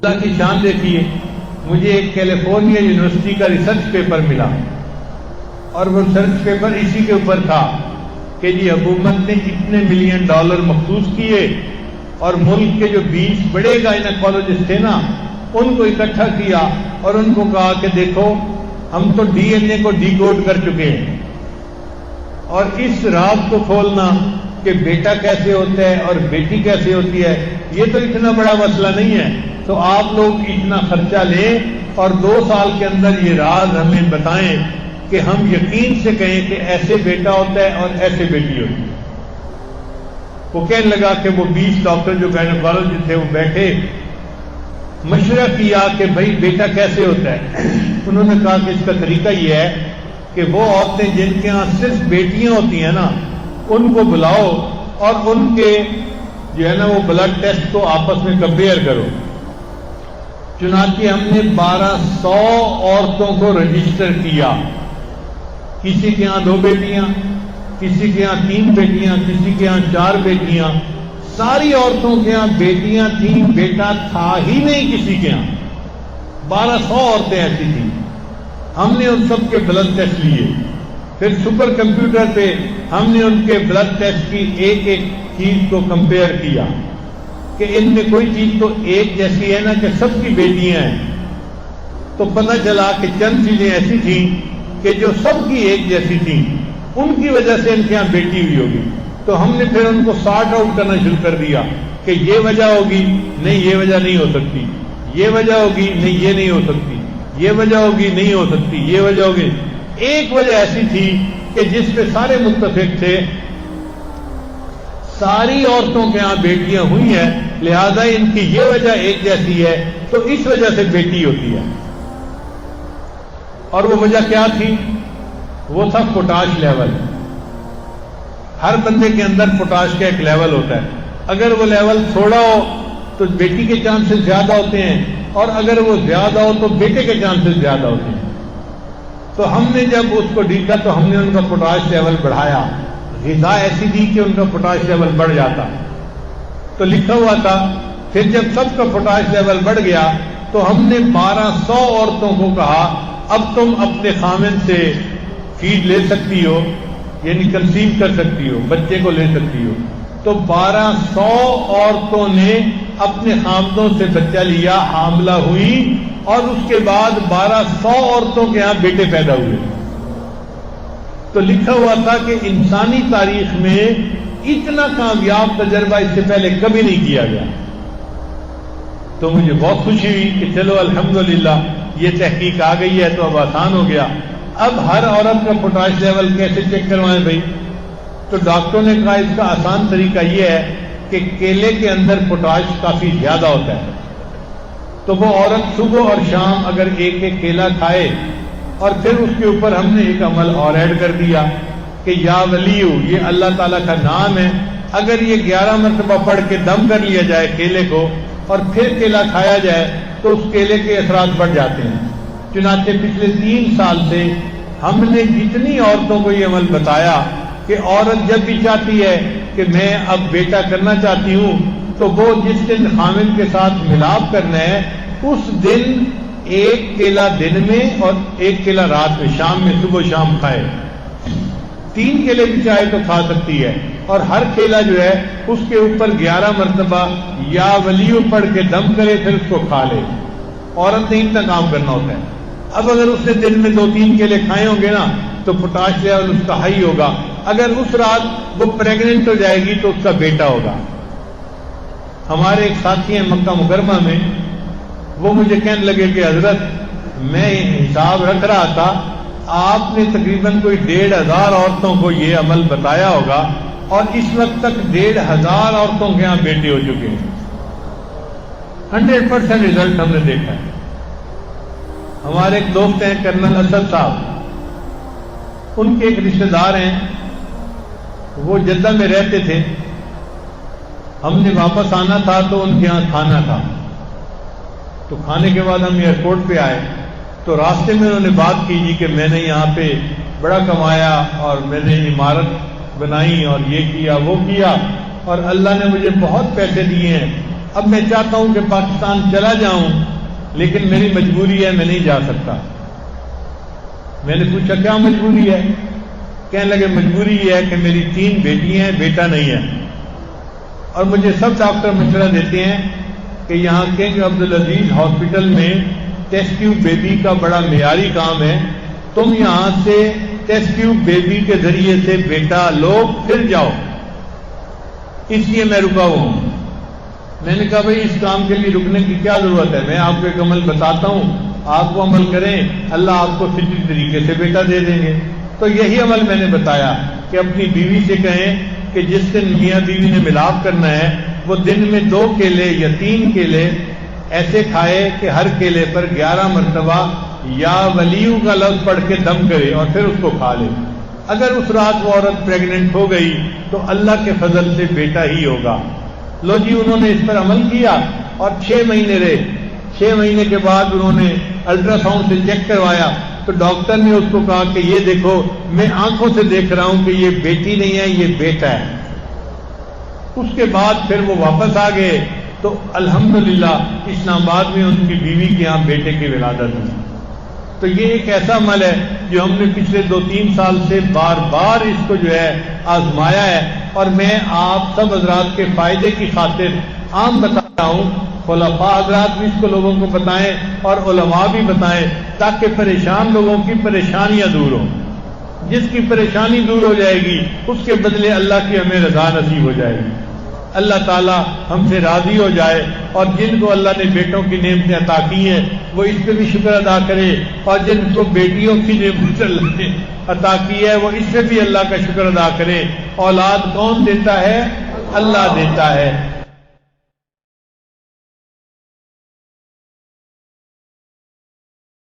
اللہ کی شان دیکھیے، مجھے ایک کیلیفورنیا یونیورسٹی کا ریسرچ پیپر ملا اور وہ ریسرچ پیپر اسی کے اوپر تھا کہ جی حکومت نے اتنے ملین ڈالر مخصوص کیے اور ملک کے جو 20 بڑے گائنیکالوجسٹ تھے نا ان کو اکٹھا کیا اور ان کو کہا کہ دیکھو ہم تو ڈی این اے کو ڈی کوڈ کر چکے ہیں اور اس راز کو کھولنا کہ بیٹا کیسے ہوتا ہے اور بیٹی کیسے ہوتی ہے یہ تو اتنا بڑا مسئلہ نہیں ہے، تو آپ لوگ اتنا خرچہ لیں اور 2 سال کے اندر یہ راز ہمیں بتائیں کہ ہم یقین سے کہیں کہ ایسے بیٹا ہوتا ہے اور ایسے بیٹی ہوتی ہے۔ وہ کہنے لگا کہ وہ 20 ڈاکٹر جو گائنیکالوجسٹ تھے وہ بیٹھے، مشورہ کیا کہ بھائی بیٹا کیسے ہوتا ہے۔ انہوں نے کہا کہ اس کا طریقہ یہ ہے کہ وہ عورتیں جن کے ہاں صرف بیٹیاں ہوتی ہیں نا ان کو بلاؤ اور ان کے جو ہے نا وہ بلڈ ٹیسٹ کو آپس میں کمپیئر کرو۔ چنانچہ ہم نے 1200 عورتوں کو رجسٹر کیا، کسی کے ہاں 2 بیٹیاں، کسی کے ہاں 3 بیٹیاں، کسی کے ہاں 4 بیٹیاں، ساری عورتوں کے ہاں بیٹیاں تھیں، بیٹا تھا ہی نہیں کسی کے ہاں۔ 1200 عورتیں ایسی تھیں۔ ہم نے ان سب کے بلڈ ٹیسٹ لیے، پھر سپر کمپیوٹر پہ ہم نے ان کے بلڈ ٹیسٹ کی ایک ایک چیز کو کمپیئر کیا کہ ان میں کوئی چیز تو ایک جیسی ہے نا کہ سب کی بیٹیاں ہیں، تو پتہ چلا کہ چند چیزیں ایسی تھیں کہ جو سب کی ایک جیسی تھیں، ان کی وجہ سے ان کے یہاں بیٹی ہوئی ہوگی۔ تو ہم نے پھر ان کو سارٹ آؤٹ کرنا شروع کر دیا کہ یہ وجہ ہوگی، نہیں یہ وجہ نہیں ہو سکتی، یہ وجہ ہوگی، نہیں یہ نہیں ہو سکتی، یہ وجہ ہوگی، نہیں ہو سکتی، یہ وجہ ہوگی۔ ایک وجہ ایسی تھی کہ جس پہ سارے متفق تھے، ساری عورتوں کے ہاں بیٹیاں ہوئی ہیں، لہذا ان کی یہ وجہ ایک جیسی ہے تو اس وجہ سے بیٹی ہوتی ہے۔ اور وہ وجہ کیا تھی؟ وہ تھا پوٹاش لیول۔ ہر بندے کے اندر پوٹاش کا ایک لیول ہوتا ہے، اگر وہ لیول تھوڑا ہو تو بیٹی کے چانسز زیادہ ہوتے ہیں اور اگر وہ زیادہ ہو تو بیٹے کے چانسز زیادہ ہوتے ہیں۔ تو ہم نے جب اس کو دیکھا تو ہم نے ان کا پوٹاش لیول بڑھایا، غذا ایسی دی کہ ان کا پوٹاش لیول بڑھ جاتا۔ تو لکھا ہوا تھا پھر جب سب کا پوٹاش لیول بڑھ گیا تو ہم نے 1200 عورتوں کو کہا اب تم اپنے خامن سے فیڈ لے سکتی ہو، یعنی کنسیو کر سکتی ہو، بچے کو لے سکتی ہو۔ تو 1200 عورتوں نے اپنے خامدوں سے بچہ لیا، حاملہ ہوئی اور اس کے بعد 1200 عورتوں کے ہاں بیٹے پیدا ہوئے۔ تو لکھا ہوا تھا کہ انسانی تاریخ میں اتنا کامیاب تجربہ اس سے پہلے کبھی نہیں کیا گیا۔ تو مجھے بہت خوشی ہوئی کہ چلو الحمدللہ یہ تحقیق آ گئی ہے تو اب آسان ہو گیا۔ اب ہر عورت کا پوٹاش لیول کیسے چیک کروائیں بھائی؟ تو ڈاکٹروں نے کہا اس کا آسان طریقہ یہ ہے کہ کیلے کے اندر پوٹاش کافی زیادہ ہوتا ہے، تو وہ عورت صبح اور شام اگر ایک ایک کیلا کھائے، اور پھر اس کے اوپر ہم نے ایک عمل اور ایڈ کر دیا کہ یا ولیو، یہ اللہ تعالیٰ کا نام ہے، اگر یہ 11 مرتبہ پڑھ کے دم کر لیا جائے کیلے کو اور پھر کیلا کھایا جائے تو اس کیلے کے اثرات بڑھ جاتے ہیں۔ چنانچہ پچھلے 3 سال سے ہم نے جتنی عورتوں کو یہ عمل بتایا کہ عورت جب بھی چاہتی ہے کہ میں اب بیٹا کرنا چاہتی ہوں تو وہ جس دن خامن کے ساتھ ملاپ کرنا ہے اس دن 1 کیلا دن میں اور 1 کیلا رات میں، شام میں، صبح شام کھائے۔ 3 کیلے بھی چاہے تو کھا سکتی ہے، اور ہر کیلا جو ہے اس کے اوپر 11 مرتبہ یا ولیو پڑھ کے دم کرے پھر اس کو کھا لے۔ عورت نے اتنا کام کرنا ہوتا ہے۔ اب اگر اس نے دن میں 2-3 کیلے کھائے ہوں گے نا تو پوٹاش لیول اس کا ہائی ہوگا، اگر اس رات وہ پریگننٹ ہو جائے گی تو اس کا بیٹا ہوگا۔ ہمارے ایک ساتھی ہیں مکہ مکرمہ میں، وہ مجھے کہنے لگے کہ حضرت میں حساب رکھ رہا تھا، آپ نے تقریباً کوئی 1500 عورتوں کو یہ عمل بتایا ہوگا اور اس وقت تک 1500 عورتوں کے یہاں بیٹے ہو چکے ہیں۔ 100% رزلٹ ہم نے دیکھا ہے۔ ہمارے ایک دوست ہیں کرنل اسد صاحب، ان کے ایک رشتہ دار ہیں، وہ جدہ میں رہتے تھے، ہم نے واپس آنا تھا تو ان کے یہاں کھانا تھا، تو کھانے کے بعد ہم ایئرپورٹ پہ آئے تو راستے میں انہوں نے بات کی جی کہ میں نے یہاں پہ بڑا کمایا اور میں نے عمارت بنائی اور یہ کیا وہ کیا اور اللہ نے مجھے بہت پیسے دیے ہیں، اب میں چاہتا ہوں کہ پاکستان چلا جاؤں، لیکن میری مجبوری ہے، میں نہیں جا سکتا۔ میں نے پوچھا کیا مجبوری ہے؟ کہنے لگے مجبوری یہ ہے کہ میری 3 بیٹیاں ہیں، بیٹا نہیں ہے، اور مجھے سب ڈاکٹر مشورہ دیتے ہیں کہ یہاں کنگ عبدالعزیز ہاسپٹل میں ٹیسٹ ٹیوب بیبی کا بڑا معیاری کام ہے، تم یہاں سے ٹیسٹ ٹیوب بیبی کے ذریعے سے بیٹا لو پھر جاؤ، اس لیے میں رکا ہوں۔ میں نے کہا بھائی اس کام کے لیے رکنے کی کیا ضرورت ہے، میں آپ کو ایک عمل بتاتا ہوں، آپ کو عمل کریں، اللہ آپ کو فطری طریقے سے بیٹا دے دیں گے۔ تو یہی عمل میں نے بتایا کہ اپنی بیوی سے کہیں کہ جس دن میاں بیوی نے ملاپ کرنا ہے وہ دن میں 2 کیلے یا 3 کیلے ایسے کھائے کہ ہر کیلے پر 11 مرتبہ یا ولیوں کا لفظ پڑھ کے دم کرے اور پھر اس کو کھا لے۔ اگر اس رات وہ عورت پریگننٹ ہو گئی تو اللہ کے فضل سے بیٹا ہی ہوگا۔ لو جی انہوں نے اس پر عمل کیا اور 6 مہینے رہے۔ 6 مہینے کے بعد انہوں نے الٹرا ساؤنڈ سے چیک کروایا تو ڈاکٹر نے اس کو کہا کہ یہ دیکھو میں آنکھوں سے دیکھ رہا ہوں کہ یہ بیٹی نہیں ہے، یہ بیٹا ہے۔ اس کے بعد پھر وہ واپس آ گئے تو الحمدللہ اسلام آباد میں ان کی بیوی کے یہاں بیٹے کی ولادت ہوئی۔ تو یہ ایک ایسا عمل ہے جو ہم نے پچھلے 2-3 سال سے بار بار اس کو جو ہے آزمایا ہے، اور میں آپ سب حضرات کے فائدے کی خاطر عام بتا ہوں، خلفاء حضرات بھی اس کو لوگوں کو بتائیں اور علماء بھی بتائیں تاکہ پریشان لوگوں کی پریشانیاں دور ہوں۔ جس کی پریشانی دور ہو جائے گی اس کے بدلے اللہ کی ہمیں رضا نصیب ہو جائے گی، اللہ تعالی ہم سے راضی ہو جائے، اور جن کو اللہ نے بیٹوں کی نعمتیں عطا کی ہیں وہ اس پہ بھی شکر ادا کرے، اور جن کو بیٹیوں کی نعمت اللہ نے عطا کی ہے وہ اس پہ بھی اللہ کا شکر ادا کرے۔ اولاد کون دیتا ہے؟ اللہ دیتا ہے۔